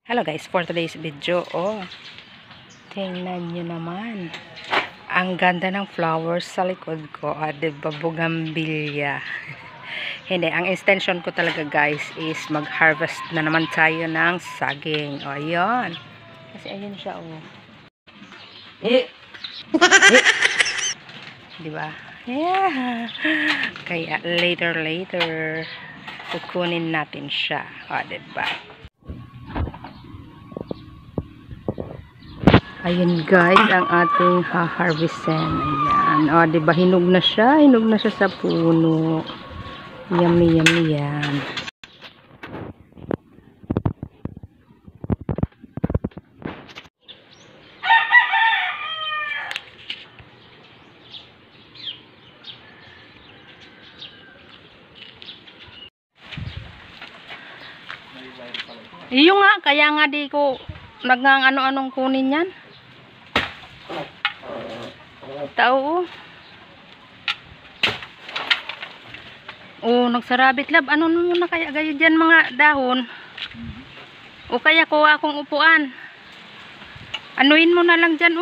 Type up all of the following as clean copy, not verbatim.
Hello guys, for today's video, tingnan nyo naman. Ang ganda ng flowers sa likod ko. Diba, bougainvillea. Hindi, ang extension ko talaga guys is mag-harvest na naman tayo ng saging. Ayun. Kasi ayun siya, Diba? Yeah. Kaya later, kukunin natin siya. Diba? Ayun guys, ang ating ha-harvestin. Ayan. Diba, hinog na siya sa puno. Yummy yan. Iyo nga, kaya nga di ko nagngang ano-anong kunin yan. Tao. Nagsarabit lab. Ano muna kaya gayo dyan mga dahon? O kaya kuha akong upuan. Anuin mo na lang dyan,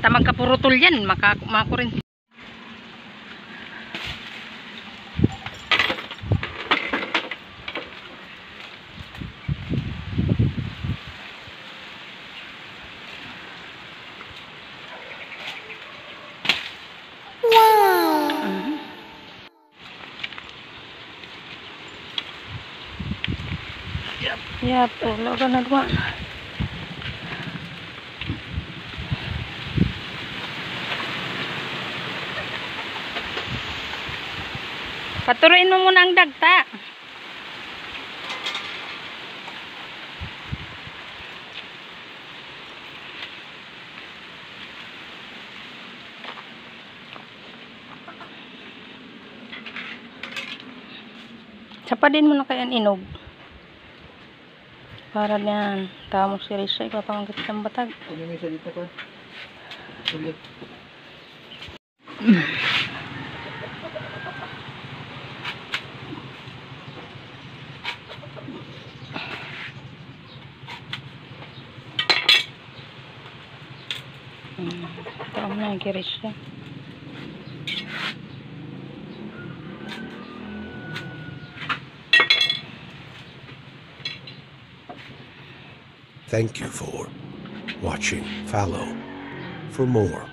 tamang kapurutol yan. Mako rin. Yap, logan na duwan. Paturuin mo muna ang dagta. Sapadin mo na kayan inog. Para yan. Tama mo si Risha. Ipapanggit ng batag. Ano may salita ko? Ulit. Tama na yung Risha. Thank you for watching. Follow for more.